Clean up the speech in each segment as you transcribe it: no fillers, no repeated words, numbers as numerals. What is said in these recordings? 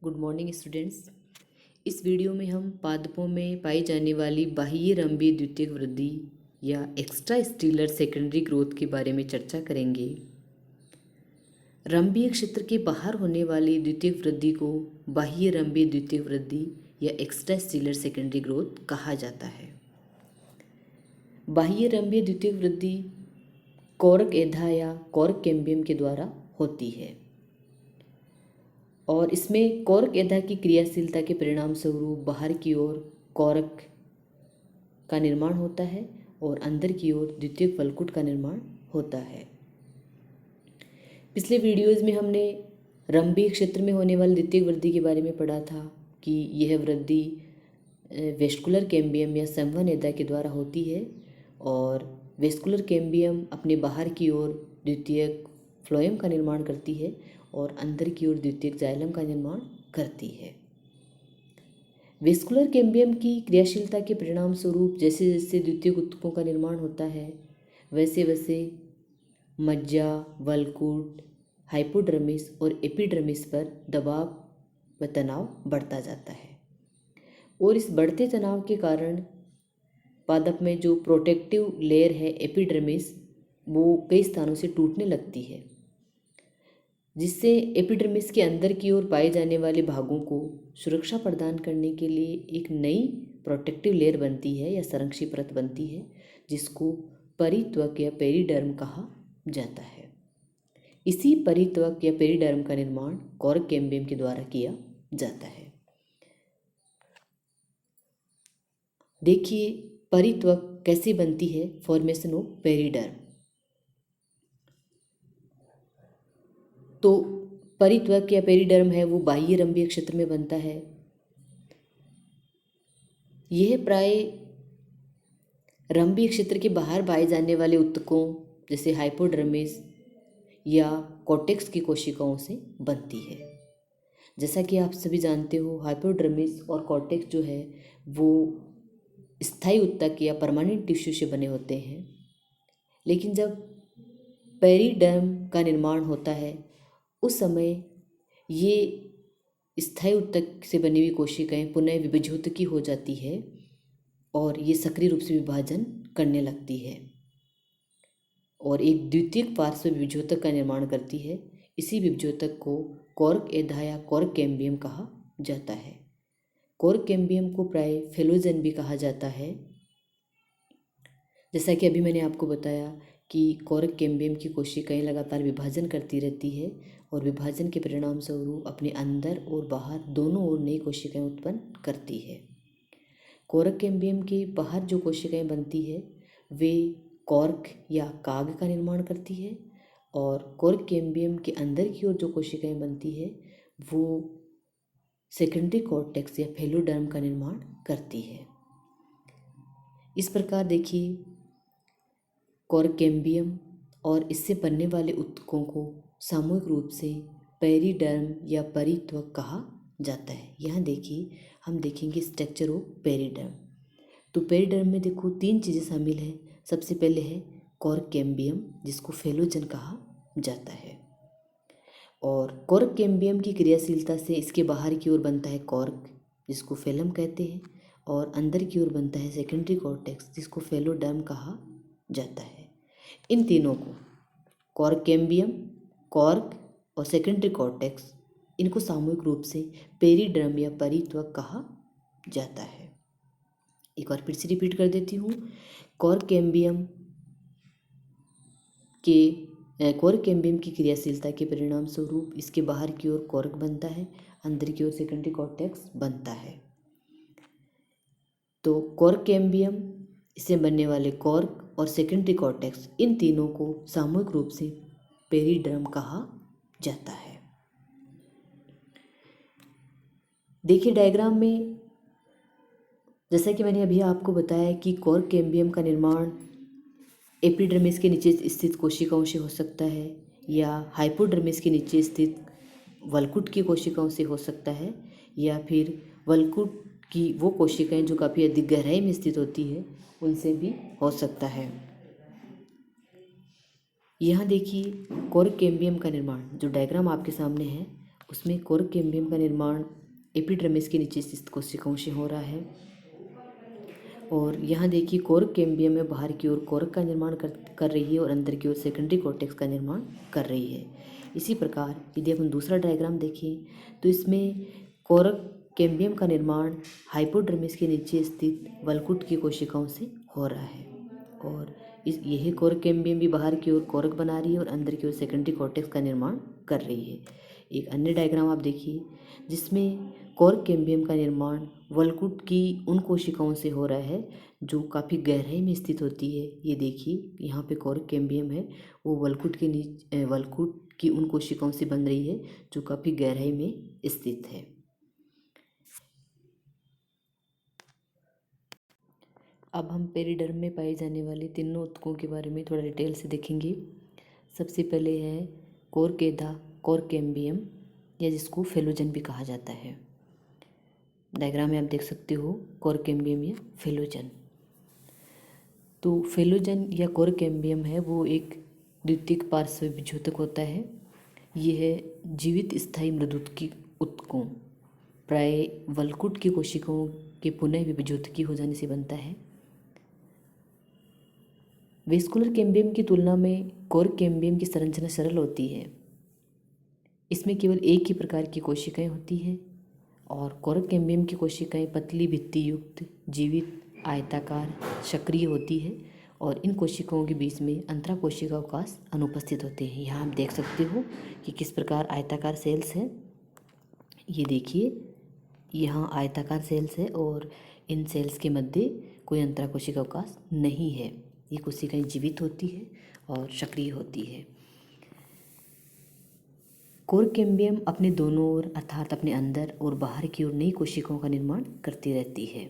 Good morning students. इस video में हम पादपों में पाई जाने वाली बाह्य रंभीय द्वितीयक वृद्धि या एक्स्ट्रा स्टीलर सेकेंडरी ग्रोथ के बारे में चर्चा करेंगे। रंभीय क्षेत्र के बाहर होने वाली द्वितीयक वृद्धि को बाह्य रंभीय द्वितीयक वृद्धि या एक्स्ट्रा स्टीलर सेकेंडरी ग्रोथ कहा जाता है। बाह्य रंभीय द्वितीयक वृद्धि कोरक एधा या कोरक कैम्बियम के द्वारा होती है और इसमें कोरक एधा की क्रियाशीलता के परिणाम स्वरूप बाहर की ओर कोरक का निर्माण होता है और अंदर की ओर द्वितीयक वल्कुट का निर्माण होता है। पिछले वीडियोज़ में हमने रंभीय क्षेत्र में होने वाली द्वितीयक वृद्धि के बारे में पढ़ा था कि यह वृद्धि वेस्कुलर कैम्बियम या संवहन एधा के द्वारा होती है और वेस्कुलर कैम्बियम अपने बाहर की ओर द्वितीयक फ्लोएम का निर्माण करती है और अंदर की ओर द्वितीयक जाइलम का निर्माण करती है। वेस्कुलर कैम्बियम की क्रियाशीलता के परिणाम स्वरूप जैसे जैसे द्वितीयक ऊतकों का निर्माण होता है वैसे वैसे मज्जा, वल्कुट, हाइपोडर्मिस और एपिडर्मिस पर दबाव व तनाव बढ़ता जाता है और इस बढ़ते तनाव के कारण पादप में जो प्रोटेक्टिव लेयर है एपिडर्मिस वो कई स्थानों से टूटने लगती है, जिससे एपिडर्मिस के अंदर की ओर पाए जाने वाले भागों को सुरक्षा प्रदान करने के लिए एक नई प्रोटेक्टिव लेयर बनती है या संरक्षी परत बनती है जिसको परित्वक या पेरिडर्म कहा जाता है। इसी परित्वक या पेरिडर्म का निर्माण कोरक कैम्बियम के द्वारा किया जाता है। देखिए परित्वक कैसे बनती है, फॉर्मेशन ऑफ पेरिडर्म। तो परित्वक या पेरिडर्म है वो बाह्य रंभीय क्षेत्र में बनता है। यह प्राय रंभीय क्षेत्र के बाहर पाए जाने वाले ऊतकों जैसे हाइपोडर्मिस या कोर्टेक्स की कोशिकाओं से बनती है। जैसा कि आप सभी जानते हो हाइपोडर्मिस और कोर्टेक्स जो है वो स्थायी ऊतक या परमानेंट टिश्यू से बने होते हैं, लेकिन जब पेरिडर्म का निर्माण होता है उस समय ये स्थायी ऊतक से बनी हुई कोशिकाएं पुनः विभज्योतकी हो जाती है और ये सक्रिय रूप से विभाजन करने लगती है और एक द्वितीयक पार्श्व विभज्योतक का निर्माण करती है। इसी विभज्योतक को कोरक एधा या कोरक कैम्बियम कहा जाता है। कोरक कैम्बियम को प्राय फेलोजन भी कहा जाता है। जैसा कि अभी मैंने आपको बताया कि कोरक कैम्बियम की कोशिकाएं लगातार विभाजन करती रहती है और विभाजन के परिणाम स्वरूप अपने अंदर और बाहर दोनों ओर नई कोशिकाएं उत्पन्न करती है। कोरक कैम्बियम के बाहर जो कोशिकाएं बनती है वे कॉर्क या काग का निर्माण करती है और कोरक कैम्बियम के अंदर की ओर जो कोशिकाएं बनती है वो सेकेंडरी कॉर्टेक्स या फेलोडर्म का निर्माण करती है। इस प्रकार देखिए कोरक कैम्बियम और इससे बनने वाले ऊतकों को सामूहिक रूप से पेरिडर्म या परित्वक कहा जाता है। यहाँ देखिए हम देखेंगे स्ट्रक्चर ऑफ पेरिडर्म। तो पेरिडर्म में देखो तीन चीज़ें शामिल है। सबसे पहले है कोरक कैम्बियम जिसको फेलोजन कहा जाता है और कोरक कैम्बियम की क्रियाशीलता से इसके बाहर की ओर बनता है कॉर्क जिसको फेलम कहते हैं और अंदर की ओर बनता है सेकेंडरी कॉर्टेक्स जिसको फेलोडर्म कहा जाता है। इन तीनों को कोरक कैम्बियम, कॉर्क और सेकेंडरी कॉर्टेक्स इनको सामूहिक रूप से पेरिडर्म या परित्वक कहा जाता है। एक बार फिर से रिपीट कर देती हूँ। कोरक कैम्बियम की क्रियाशीलता के परिणाम स्वरूप इसके बाहर की ओर कॉर्क बनता है, अंदर की ओर सेकेंडरी कॉर्टेक्स बनता है। तो कोरक कैम्बियम, इससे बनने वाले कॉर्क और सेकेंडरी कॉर्टेक्स इन तीनों को सामूहिक रूप से पेरिडर्म कहा जाता है। देखिए डायग्राम में जैसा कि मैंने अभी आपको बताया कि कोरक कैम्बियम का निर्माण एपिडर्मिस के नीचे स्थित कोशिकाओं से हो सकता है या हाइपोडर्मिस के नीचे स्थित वल्कुट की कोशिकाओं से हो सकता है या फिर वल्कुट की वो कोशिकाएं जो काफ़ी अधिक गहराई में स्थित होती है उनसे भी हो सकता है। यहाँ देखिए कोरक कैम्बियम का निर्माण जो डायग्राम आपके सामने है उसमें कोरक कैम्बियम का निर्माण एपिडर्मिस के नीचे स्थित कोशिकाओं से हो रहा है। और यहाँ देखिए कोरक कैम्बियम में बाहर की ओर कोरक का निर्माण कर रही है और अंदर की ओर सेकेंडरी कॉर्टेक्स का निर्माण कर रही है। इसी प्रकार यदि अपन दूसरा डायग्राम देखें तो इसमें कोरक कैम्बियम का निर्माण हाइपोडर्मिस के नीचे स्थित वल्कुट की कोशिकाओं से हो रहा है। और यही कोरक कैम्बियम भी बाहर की ओर कोरक बना रही है और अंदर की ओर सेकेंडरी कॉर्टेक्स का निर्माण कर रही है। एक अन्य डायग्राम आप देखिए जिसमें कोरक कैम्बियम का निर्माण वल्कुट की उन कोशिकाओं से हो रहा है जो काफ़ी गहराई में स्थित होती है। ये देखिए यहाँ पे कोरक कैम्बियम है, वो वल्कुट की उन कोशिकाओं से बन रही है जो काफ़ी गहराई में स्थित है। अब हम पेरिडर्म में पाए जाने वाले तीनों ऊतकों के बारे में थोड़ा डिटेल से देखेंगे। सबसे पहले है कोरकेदा कोरक कैम्बियम, या जिसको फेलोजन भी कहा जाता है। डायग्राम में आप देख सकते हो कोरक कैम्बियम या फेलोजन। तो फेलोजन या कोरक कैम्बियम है वो एक द्वितीयक पार्श्व विभेदक होता है। यह है जीवित स्थायी मृदुकी ऊतकों प्राय वल्कुट की कोशिकाओं के पुनः विभेदकी हो जाने से बनता है। वेस्कुलर कैम्बियम की तुलना में कोरक कैम्बियम की संरचना सरल होती है। इसमें केवल एक ही प्रकार की कोशिकाएं होती हैं और कोरक कैम्बियम की कोशिकाएं पतली भित्ति युक्त जीवित आयताकार सक्रिय होती है और इन कोशिकाओं के बीच में अंतरा कोशिका अवकाश अनुपस्थित होते हैं। यहाँ आप देख सकते हो कि किस प्रकार आयताकार सेल्स हैं। ये देखिए यहाँ आयताकार सेल्स है और इन सेल्स के मध्य कोई अंतरा कोशिका अवकाश नहीं है। ये कोशिकाएं जीवित होती है और सक्रिय होती है। कोरक कैम्बियम अपने दोनों ओर अर्थात अपने अंदर और बाहर की ओर नई कोशिकाओं का निर्माण करती रहती है।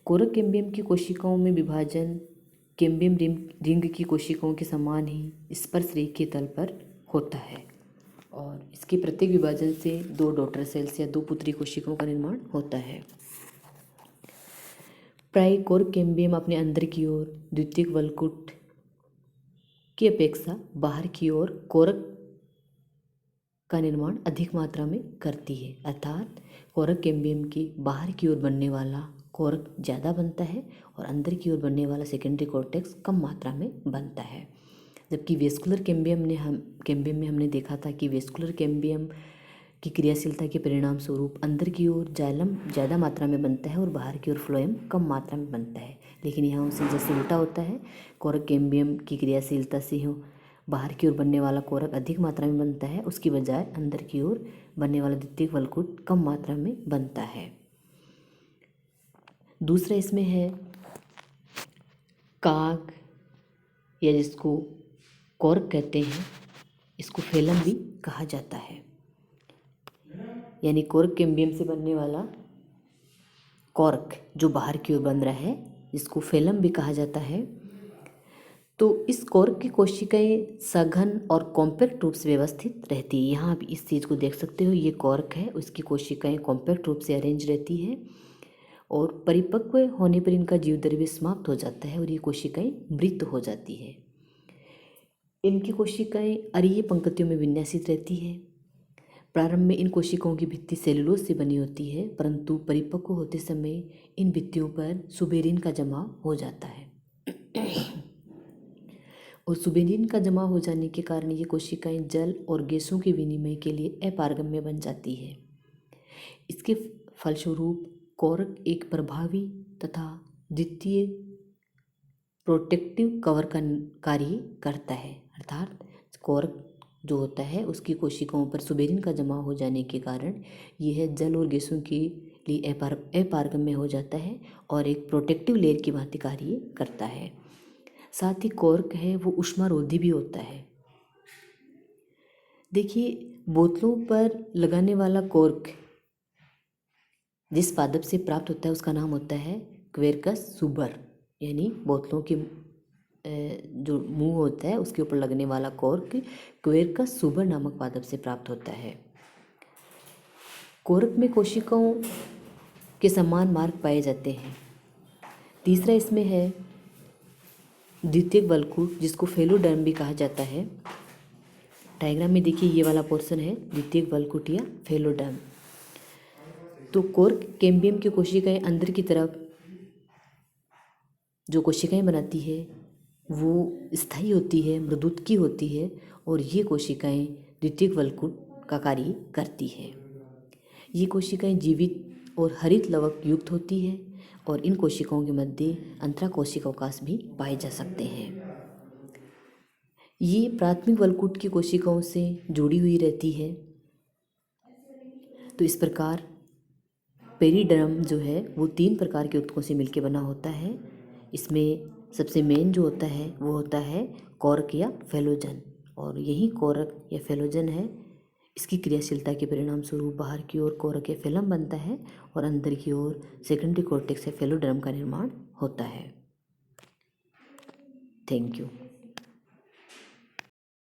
कोरक कैम्बियम की कोशिकाओं में विभाजन कैम्बियम रिंग की कोशिकाओं के समान ही स्पर्श रेखीय तल पर होता है और इसके प्रत्येक विभाजन से 2 डॉटर सेल्स या 2 पुत्री कोशिकाओं का निर्माण होता है। प्राय कोरक कैम्बियम अपने अंदर की ओर द्वितीयक वल्कुट की अपेक्षा बाहर की ओर कोरक का निर्माण अधिक मात्रा में करती है, अर्थात कोरक कैम्बियम की बाहर की ओर बनने वाला कोरक ज़्यादा बनता है और अंदर की ओर बनने वाला सेकेंडरी कॉर्टेक्स कम मात्रा में बनता है। जबकि वेस्कुलर कैम्बियम में हमने देखा था कि वेस्कुलर कैम्बियम की क्रियाशीलता के परिणाम स्वरूप अंदर की ओर जाइलम ज़्यादा मात्रा में बनता है और बाहर की ओर फ्लोएम कम मात्रा में बनता है। लेकिन यहाँ उससे जैसे उल्टा होता है, कोरक कैम्बियम की क्रियाशीलता से बाहर की ओर बनने वाला कोरक अधिक मात्रा में बनता है, उसकी बजाय अंदर की ओर बनने वाला द्वितीयक वल्कुट कम मात्रा में बनता है। दूसरा इसमें है काग, या जिसको कोरक कहते हैं, इसको फेलम भी कहा जाता है। यानी कोरक कैम्बियम से बनने वाला कोरक जो बाहर की ओर बन रहा है, जिसको फेलम भी कहा जाता है। तो इस कोरक की कोशिकाएं सघन और कॉम्पैक्ट रूप से व्यवस्थित रहती है। यहाँ आप इस चीज़ को देख सकते हो, ये कोरक है, उसकी कोशिकाएं कॉम्पैक्ट रूप से अरेंज रहती है और परिपक्व होने पर इनका जीवद्रव्य समाप्त हो जाता है और ये कोशिकाएं मृत हो जाती है। इनकी कोशिकाएं अरीय पंक्तियों में विन्यासित रहती है। प्रारंभ में इन कोशिकाओं की भित्ति सेलुलोज से बनी होती है, परंतु परिपक्व होते समय इन भित्तियों पर सुबेरिन का जमाव हो जाता है और सुबेरिन का जमा हो जाने के कारण ये कोशिकाएं जल और गैसों के विनिमय के लिए अपारगम्य बन जाती है। इसके फलस्वरूप कोरक एक प्रभावी तथा द्वितीय प्रोटेक्टिव कवर का कार्य करता है, अर्थात कोरक जो होता है उसकी कोशिकाओं पर सुबेरिन का जमा हो जाने के कारण यह जल और गैसों के लिए अपारगम्य हो जाता है और एक प्रोटेक्टिव लेयर की भांति कार्य करता है। साथ ही कोरक है वो ऊष्मारोधी भी होता है। देखिए बोतलों पर लगाने वाला कोरक जिस पादप से प्राप्त होता है उसका नाम होता है क्वेरकस सुबर, यानी बोतलों के जो मुंह होता है उसके ऊपर लगने वाला कोरक क्वेरकस सुबर नामक पादप से प्राप्त होता है। कोरक में कोशिकाओं के समान मार्ग पाए जाते हैं। तीसरा इसमें है द्वितीयक वल्कुट, जिसको फेलोडर्म भी कहा जाता है। डायग्राम में देखिए ये वाला पोर्शन है द्वितीयक वल्कुट या फेलोडर्म। तो कोर्क कैम्बियम की कोशिकाएं अंदर की तरफ जो कोशिकाएं बनाती है वो स्थायी होती है, मृदुत्की होती है और ये कोशिकाएं द्वितीयक वल्कुट का कार्य करती है। ये कोशिकाएं जीवित और हरित लवक युक्त होती है और इन कोशिकाओं के मध्य अंतराकोशिक अवकाश भी पाए जा सकते हैं। ये प्राथमिक वल्कुट की कोशिकाओं से जुड़ी हुई रहती है। तो इस प्रकार पेरिडर्म जो है वो 3 प्रकार के ऊतकों से मिलकर बना होता है। इसमें सबसे मेन जो होता है वो होता है कोरक या फेलोजन, और यही कोरक या फेलोजन है इसकी क्रियाशीलता के परिणाम स्वरूप बाहर की ओर कोरक या फेलम बनता है और अंदर की ओर सेकेंडरी कॉर्टेक्स या फेलोडर्म का निर्माण होता है। Thank you.